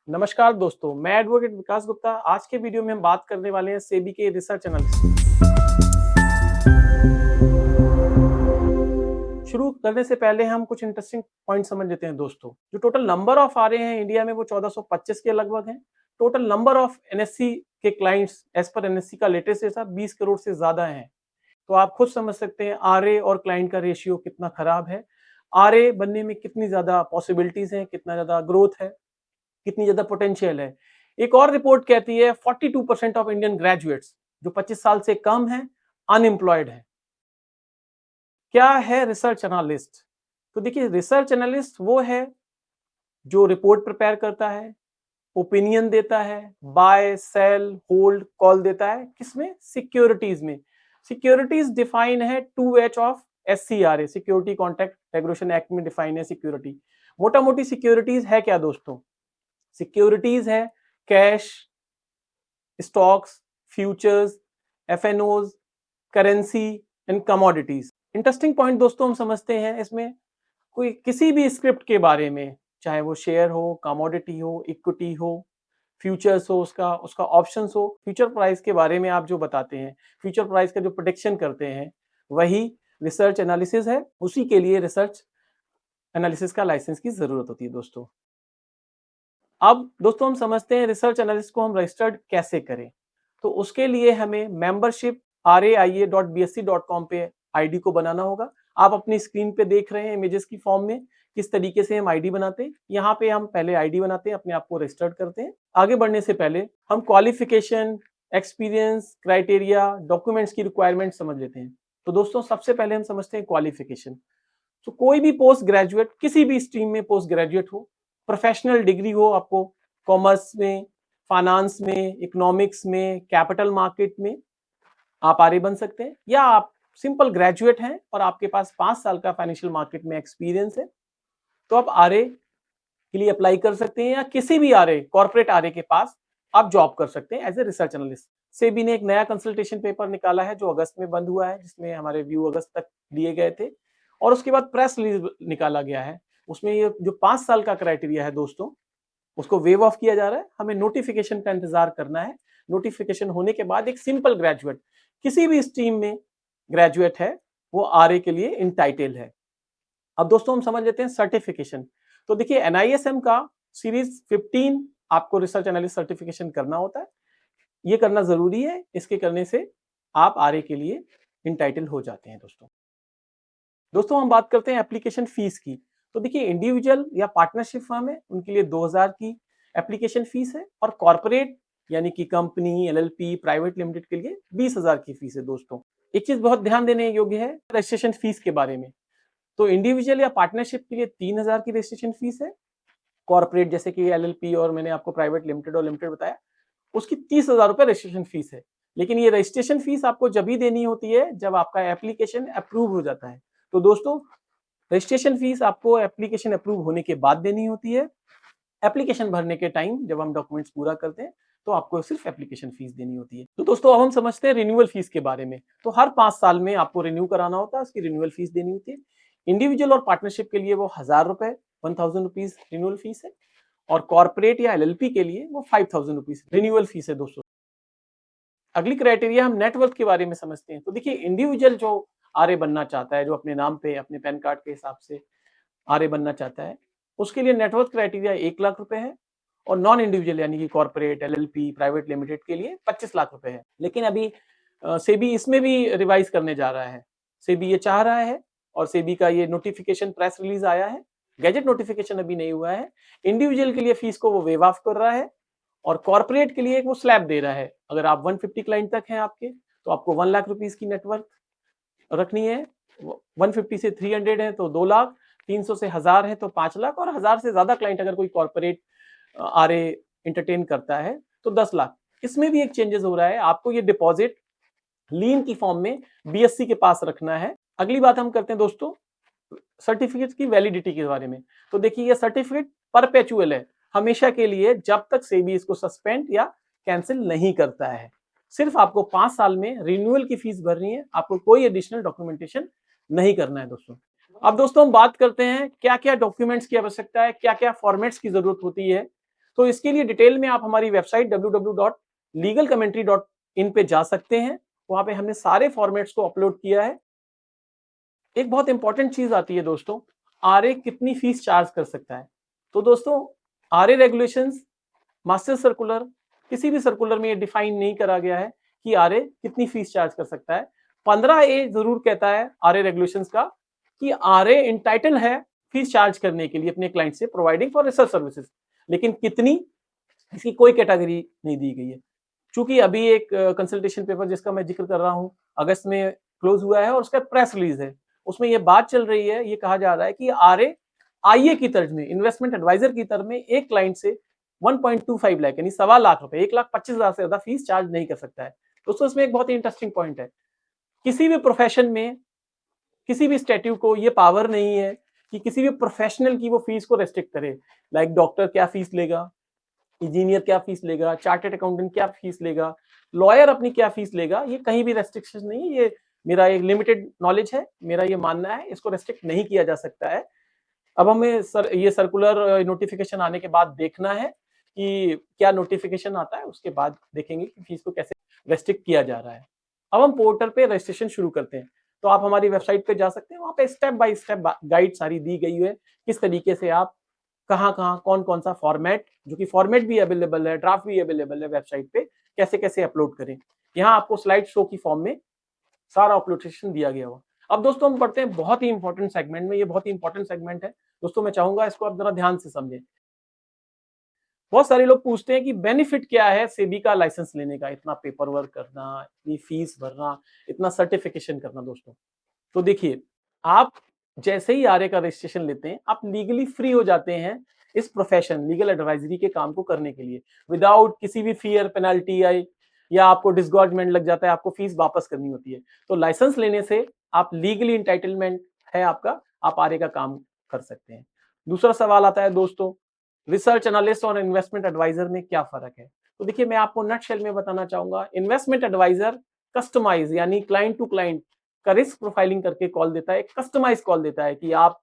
नमस्कार दोस्तों, मैं एडवोकेट विकास गुप्ता। आज के वीडियो में हम बात करने वाले हैं सेबी के रिसर्च एनालिसिस। शुरू करने से पहले हम कुछ इंटरेस्टिंग पॉइंट समझ लेते हैं दोस्तों। जो टोटल नंबर ऑफ आ रहे हैं इंडिया में वो 1425 के लगभग हैं। टोटल नंबर ऑफ एनएससी के क्लाइंट्स एज पर एनएससी का लेटेस्ट डेटा 20 करोड़ से ज्यादा हैं। तो आप खुद समझ सकते हैं आरए और क्लाइंट का रेशियो कितना खराब है। आरए बनने में कितनी ज्यादा पॉसिबिलिटीज हैं, कितना ज्यादा ग्रोथ है, कितनी ज्यादा पोटेंशियल है। एक और रिपोर्ट कहती है 42% ऑफ इंडियन ग्रेजुएट्स जो 25 साल से कम हैं अनएम्प्लॉयड है। क्या है रिसर्च एनालिस्ट? तो देखिए, रिसर्च एनालिस्ट वो है जो रिपोर्ट प्रिपेयर करता है, ओपिनियन देता है, बाय सेल होल्ड कॉल देता है। किसमें? सिक्योरिटीज में। सिक्योरिटीज डिफाइन है 2H of SCRA, security contract regulation act में डिफाइन है सिक्योरिटी। मोटा मोटी सिक्योरिटीज है क्या दोस्तों? सिक्योरिटीज है cash, stocks, futures, FNOs, currency and commodities. Interesting point दोस्तों हम समझते हैं इसमें, कोई किसी भी स्क्रिप्ट के बारे में, चाहे वो शेयर हो, कमोडिटी हो, इक्विटी हो, फ्यूचर्स हो, उसका उसका ऑप्शंस हो, फ्यूचर प्राइस के बारे में आप जो बताते हैं, फ्यूचर प्राइस का जो प्रोडिक्शन करते हैं, वही रिसर्च एनालिसिस है। उसी के लिए रिसर्च एनालिसिस का लाइसेंस की जरूरत होती है दोस्तों। अब दोस्तों हम समझते हैं रिसर्च एनालिस्ट को हम रजिस्टर्ड कैसे करें। तो उसके लिए हमें मेंबरशिप raia.bsc.com पे आईडी को बनाना होगा। आप अपनी स्क्रीन पे देख रहे हैं इमेजेस की फॉर्म में किस तरीके से हम आईडी बनाते हैं। यहाँ पे हम पहले आईडी बनाते हैं, अपने आप को रजिस्टर्ड करते हैं। आगे बढ़ने से पहले हम क्वालिफिकेशन, एक्सपीरियंस, क्राइटेरिया, डॉक्यूमेंट्स की रिक्वायरमेंट समझ लेते हैं। तो दोस्तों सबसे पहले हम समझते हैं क्वालिफिकेशन। तो कोई भी पोस्ट ग्रेजुएट, किसी भी स्ट्रीम में पोस्ट ग्रेजुएट हो, प्रोफेशनल डिग्री हो आपको, कॉमर्स में, फाइनेंस में, इकोनॉमिक्स में, कैपिटल मार्केट में, आप आरए बन सकते हैं। या आप सिंपल ग्रेजुएट हैं और आपके पास 5 साल का फाइनेंशियल मार्केट में एक्सपीरियंस है, तो आप आरए के लिए अप्लाई कर सकते हैं। या किसी भी आरए, कॉर्पोरेट आरए के पास आप जॉब कर सकते हैं as a research analyst. SEBI ने एक नया कंसल्टेशन पेपर निकाला है जो अगस्त में बंद हुआ है, जिसमें हमारे व्यू अगस्त तक दिए गए थे, और उसके बाद प्रेस रिलीज निकाला गया है। उसमें ये जो 5 साल का क्राइटेरिया है दोस्तों, उसको वेव ऑफ किया जा रहा है। हमें नोटिफिकेशन का इंतजार करना है। नोटिफिकेशन होने के बाद एक सिंपल ग्रेजुएट, किसी भी स्ट्रीम में ग्रेजुएट है, वो आरए के लिए इंटाइटल है। अब दोस्तों हम समझ लेते हैं सर्टिफिकेशन। तो देखिए, एनआईएसएम का सीरीज 15 आपको रिसर्च एनालिस्ट सर्टिफिकेशन करना होता है। ये करना जरूरी है, इसके करने से आप आरए के लिए इंटाइटल हो जाते हैं दोस्तों। दोस्तों हम बात करते हैं एप्लीकेशन फीस की। तो देखिए, इंडिविजुअल या पार्टनरशिप फर्म है, उनके लिए 2000 की एप्लीकेशन फीस है, और कॉर्पोरेट यानी कि कंपनी, एलएलपी, प्राइवेट लिमिटेड के लिए 20,000 की फीस है दोस्तों। एक चीज बहुत ध्यान देने योग्य है रजिस्ट्रेशन फीस के बारे में। तो इंडिविजुअल या पार्टनरशिप के लिए 3000 की रजिस्ट्रेशन फीस है। कॉर्पोरेट जैसे कि एलएलपी और मैंने आपको प्राइवेट लिमिटेड और लिमिटेड बताया, उसकी 30,000 रुपए रजिस्ट्रेशन फीस है। लेकिन ये रजिस्ट्रेशन फीस आपको जब ही देनी होती है जब आपका एप्लीकेशन अप्रूव हो जाता है। तो दोस्तों, रजिस्ट्रेशन फीस आपको एप्लीकेशन अप्रूव होने के बाद देनी होती है। एप्लीकेशन भरने के टाइम जब हम डॉक्यूमेंट्स पूरा करते हैं तो आपको सिर्फ एप्लीकेशन फीस देनी होती है। तो दोस्तों अब हम समझते हैं रिन्यूअल फीस के बारे में। तो हर 5 साल में आपको रिन्यू कराना होता है, उसकी रिन्यूअल फीस देनी होती है। इंडिविजुअल और पार्टनरशिप के लिए वो 1000 रुपए, 1000 रुपीज रिन्यूअल फीस है, और कॉर्पोरेट या एलएलपी के लिए वो 5000 रुपीज रिन्यूअल फीस है दोस्तों। अगली क्राइटेरिया हम नेटवर्थ के बारे में समझते हैं। तो देखिए, इंडिविजुअल जो आरए बनना चाहता है, जो अपने नाम पे अपने पैन कार्ड के हिसाब से आरए बनना चाहता है, उसके लिए नेटवर्थ क्राइटेरिया 1 लाख रुपए है, और नॉन इंडिविजुअल यानी कि कॉर्पोरेट, एलएलपी, प्राइवेट लिमिटेड के लिए 25 लाख रुपए है। लेकिन अभी सेबी इसमें भी रिवाइज करने जा रहा है। सेबी ये चाह रहा है, और सेबी का ये नोटिफिकेशन प्रेस रिलीज आया है, गैजेट नोटिफिकेशन अभी नहीं हुआ है। इंडिविजुअल के लिए फीस को वो वेव ऑफ कर रहा है, और कॉर्पोरेट के लिए एक वो स्लैब दे रहा है। अगर आप 150 क्लाइंट तक हैं आपके, तो आपको 1 लाख रुपीज की नेटवर्थ रखनी है। 150 से 300 है तो 2 लाख, 300 से 1000 है तो 5 लाख, और 1000 से ज्यादा क्लाइंट अगर कोई कॉर्पोरेट आरए एंटरटेन करता है तो 10 लाख। इसमें भी एक चेंजेस हो रहा है, आपको ये डिपॉजिट लीन की फॉर्म में बीएससी के पास रखना है। अगली बात हम करते हैं दोस्तों सर्टिफिकेट की वैलिडिटी के बारे में। तो देखिए, ये सर्टिफिकेट परपेचुअल है, हमेशा के लिए, जब तक सेबी इसको सस्पेंड या कैंसिल नहीं करता है। सिर्फ आपको 5 साल में रिन्यूअल की फीस भरनी है, आपको कोई एडिशनल डॉक्यूमेंटेशन नहीं करना है दोस्तों। अब दोस्तों हम बात करते हैं क्या क्या डॉक्यूमेंट्स की आवश्यकता है, क्या क्या फॉर्मेट्स की जरूरत होती है। तो इसके लिए डिटेल में आप हमारी वेबसाइट www.legalcommentary.in पे जा सकते हैं। वहां पे हमने सारे फॉर्मेट्स को अपलोड किया है। एक बहुत इंपॉर्टेंट चीज आती है दोस्तों, आरए कितनी फीस चार्ज कर सकता है। तो दोस्तों आरए रेगुलेशंस, मास्टर सर्कुलर, किसी भी सर्कुलर में ये डिफाइन नहीं करा गया है कि आरए कितनी फीस चार्ज कर सकता है। 15A जरूर कहता है आरए रेगुलेशंस का कि आरए इंटाइटल है फीस चार्ज करने के लिए अपने क्लाइंट से, प्रोवाइडिंग फॉर रिसर्च सर्विसेज, लेकिन कितनी, इसकी कोई कैटेगरी नहीं दी गई है। चूंकि अभी एक कंसल्टेशन पेपर जिसका मैं जिक्र कर रहा हूं अगस्त में क्लोज हुआ है और उसका प्रेस रिलीज है, उसमें ये बात चल रही है, ये कहा जा रहा है कि आरए आईए की तर्ज में, इन्वेस्टमेंट एडवाइजर की तरफ में एक क्लाइंट से 1.25 लाख यानी 1.25 लाख रुपए, 1,25,000 से ज्यादा फीस चार्ज नहीं कर सकता है। दोस्तों इसमें एक बहुत ही इंटरेस्टिंग पॉइंट है, किसी भी प्रोफेशन में किसी भी स्टैट्यूट को ये पावर नहीं है कि किसी भी प्रोफेशनल की वो फीस को रेस्ट्रिक्ट करे। लाइक डॉक्टर क्या फीस लेगा, इंजीनियर क्या फीस लेगा, चार्टर्ड अकाउंटेंट क्या फीस लेगा, लॉयर अपनी क्या फीस लेगा, ये कहीं भी रेस्ट्रिक्शन नहीं है। ये मेरा एक लिमिटेड नॉलेज है, मेरा ये मानना है, इसको रेस्ट्रिक्ट नहीं किया जा सकता है। अब हमें ये सर्कुलर नोटिफिकेशन आने के बाद देखना है कि क्या नोटिफिकेशन आता है, उसके बाद देखेंगे कि फीस को कैसे रेस्ट्रिक्ट किया जा रहा है। अब हम पोर्टल पे रजिस्ट्रेशन शुरू करते हैं, तो आप हमारी वेबसाइट पे जा सकते हैं, वहां पे स्टेप बाय स्टेप गाइड सारी दी गई है, किस तरीके से आप कहाँ कहाँ कौन कौन सा फॉर्मेट, जो कि फॉर्मेट भी अवेलेबल है, ड्राफ्ट भी अवेलेबल है वेबसाइट पे, कैसे कैसे अपलोड करें। यहाँ आपको स्लाइड शो की फॉर्म में सारा अपलोडेशन दिया गया हुआ। अब दोस्तों हम पढ़ते हैं बहुत ही इंपॉर्टेंट सेगमेंट में, ये बहुत ही इंपॉर्टेंट सेगमेंट है दोस्तों, मैं चाहूंगा इसको आप जरा ध्यान से समझें। बहुत सारे लोग पूछते हैं कि बेनिफिट क्या है सेबी का लाइसेंस लेने का, इतना पेपर वर्क करना, इतनी फीस भरना, इतना सर्टिफिकेशन करना। दोस्तों तो देखिए, आप जैसे ही आरए का रजिस्ट्रेशन लेते हैं, आप लीगली फ्री हो जाते हैं इस प्रोफेशन, लीगल एडवाइजरी के काम को करने के लिए, विदाउट किसी भी फियर, पेनल्टी या आपको डिसगॉर्जमेंट लग जाता है, आपको फीस वापस करनी होती है। तो लाइसेंस लेने से आप लीगली इंटाइटलमेंट है आपका, आप आरए का काम कर सकते हैं। दूसरा सवाल आता है दोस्तों, रिसर्च एनालिस्ट और इन्वेस्टमेंट एडवाइजर में क्या फर्क है। तो देखिए, मैं आपको नटशेल में बताना चाहूंगा, इन्वेस्टमेंट एडवाइजर कस्टमाइज यानी क्लाइंट टू क्लाइंट का रिस्क प्रोफाइलिंग करके कॉल देता है, कस्टमाइज कॉल देता है कि आप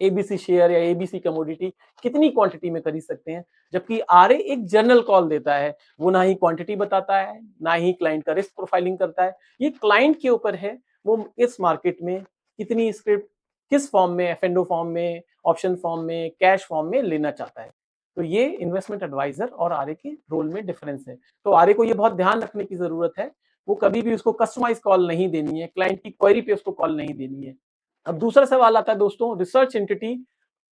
एबीसी शेयर या एबीसी कमोडिटी कितनी क्वांटिटी में खरीद सकते हैं। जबकि आरए एक जनरल कॉल देता है, वो ना ही क्वांटिटी बताता है, ना ही क्लाइंट का रिस्क प्रोफाइलिंग करता है। ये क्लाइंट के ऊपर है, वो इस मार्केट में कितनी स्क्रिप्ट किस फॉर्म में, एफएनओ फॉर्म में, ऑप्शन फॉर्म में, कैश फॉर्म में लेना चाहता है। तो ये इन्वेस्टमेंट एडवाइजर और आरए के रोल में डिफरेंस है। तो आरए को ये बहुत ध्यान रखने की जरूरत है, वो कभी भी उसको कस्टमाइज कॉल नहीं देनी है, क्लाइंट की क्वेरी पे उसको कॉल नहीं देनी है। अब दूसरा सवाल आता है दोस्तों, रिसर्च एंटिटी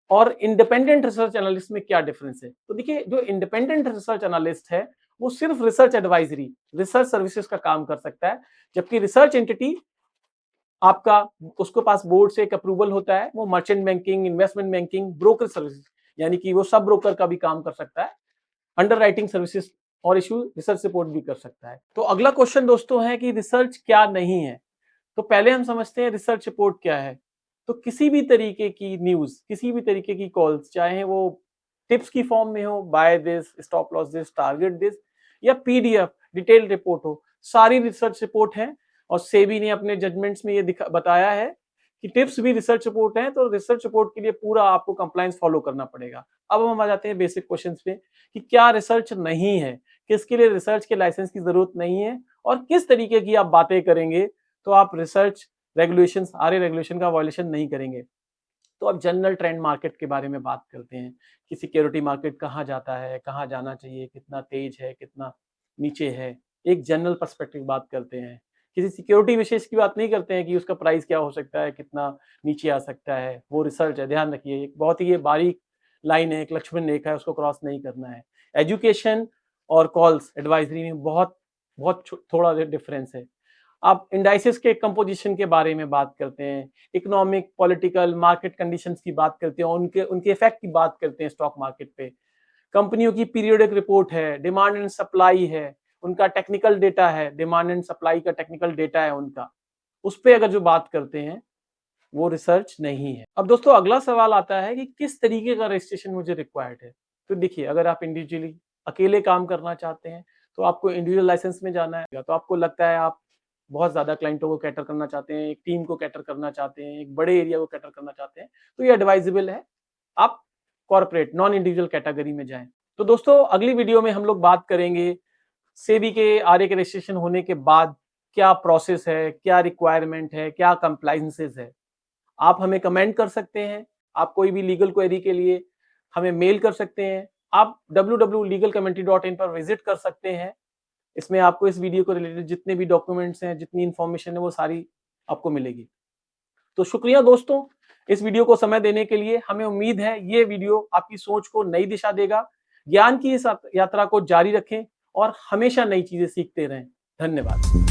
और इंडिपेंडेंट रिसर्च एनालिस्ट में क्या डिफरेंस है। तो देखिए, जो इंडिपेंडेंट रिसर्च एनालिस्ट है वो सिर्फ रिसर्च एडवाइजरी, रिसर्च सर्विसेज का काम कर सकता है, जबकि रिसर्च एंटिटी आपका, उसके पास बोर्ड से एक अप्रूवल होता है, वो merchant banking, investment banking, broker services, यानी कि वो सब ब्रोकर का भी काम कर सकता है, अंडर राइटिंग सर्विसेज और इशू रिसर्च सपोर्ट भी कर सकता है। तो अगला क्वेश्चन दोस्तों है कि रिसर्च क्या नहीं है। तो पहले हम समझते हैं रिसर्च रिपोर्ट क्या है। तो किसी भी तरीके की न्यूज, किसी भी तरीके की कॉल्स, चाहे वो टिप्स की फॉर्म में हो, buy this, stop loss this, target this, या पीडीएफ डिटेल रिपोर्ट हो, सारी रिसर्च रिपोर्ट है। और सेबी ने अपने जजमेंट्स में ये बताया है कि टिप्स भी रिसर्च रिपोर्ट है, तो रिसर्च रिपोर्ट के लिए पूरा आपको कंप्लायंस फॉलो करना पड़ेगा। अब हम आ जाते हैं बेसिक क्वेश्चंस पे कि क्या रिसर्च नहीं है, किसके लिए रिसर्च के लाइसेंस की जरूरत नहीं है, और किस तरीके की आप बातें करेंगे तो आप रिसर्च रेगुलेशंस, आरए रेगुलेशन का वायलेशन नहीं करेंगे। तो अब जनरल ट्रेंड मार्केट के बारे में बात करते हैं कि सिक्योरिटी मार्केट कहाँ जाता है, कहाँ जाना चाहिए, कितना तेज है, कितना नीचे है, एक जनरल पर्सपेक्टिव बात करते हैं। किसी सिक्योरिटी विशेष की बात नहीं करते हैं कि उसका प्राइस क्या हो सकता है, कितना नीचे आ सकता है, वो रिसर्च है, ध्यान रखिए, एक बहुत ही ये बारीक लाइन है, एक लक्ष्मण रेखा है, उसको क्रॉस नहीं करना है। एजुकेशन और कॉल्स एडवाइजरी में बहुत बहुत थोड़ा डिफरेंस है। आप इंडाइसिस के कंपोजिशन के बारे में बात करते हैं, इकोनॉमिक, पॉलिटिकल, मार्केट कंडीशंस की बात करते हैं, उनके उनके इफेक्ट की बात करते हैं स्टॉक मार्केट पे। कंपनियों की पीरियोडिक रिपोर्ट है, डिमांड एंड सप्लाई है, उनका टेक्निकल डेटा है, डिमांड एंड सप्लाई का टेक्निकल डेटा है उनका, उस पर अगर जो बात करते हैं वो रिसर्च नहीं है। अब दोस्तों अगला सवाल आता है कि किस तरीके का रजिस्ट्रेशन मुझे रिक्वायर्ड है। तो देखिए, अगर आप इंडिविजुअली अकेले काम करना चाहते हैं तो आपको इंडिविजुअल लाइसेंस में जाना है। तो आपको लगता है आप बहुत ज्यादा क्लाइंटों को कैटर करना चाहते हैं, एक टीम को कैटर करना चाहते हैं, एक बड़े एरिया को कैटर करना चाहते हैं, तो ये एडवाइजेबल है आप कॉर्पोरेट, नॉन इंडिविजुअल कैटेगरी में जाएं। तो दोस्तों अगली वीडियो में हम लोग बात करेंगे सेबी के आरए के रजिस्ट्रेशन होने के बाद क्या प्रोसेस है, क्या रिक्वायरमेंट है, क्या कंप्लायंसेस है। आप हमें कमेंट कर सकते हैं, आप कोई भी लीगल क्वेरी के लिए हमें मेल कर सकते हैं, आप www.legalcommentary.in पर विजिट कर सकते हैं। इसमें आपको इस वीडियो को रिलेटेड जितने भी डॉक्यूमेंट्स हैं, जितनी इंफॉर्मेशन है वो सारी आपको मिलेगी। तो शुक्रिया दोस्तों इस वीडियो को समय देने के लिए। हमें उम्मीद है ये वीडियो आपकी सोच को नई दिशा देगा। ज्ञान की इस यात्रा को जारी रखें और हमेशा नई चीजें सीखते रहें। धन्यवाद।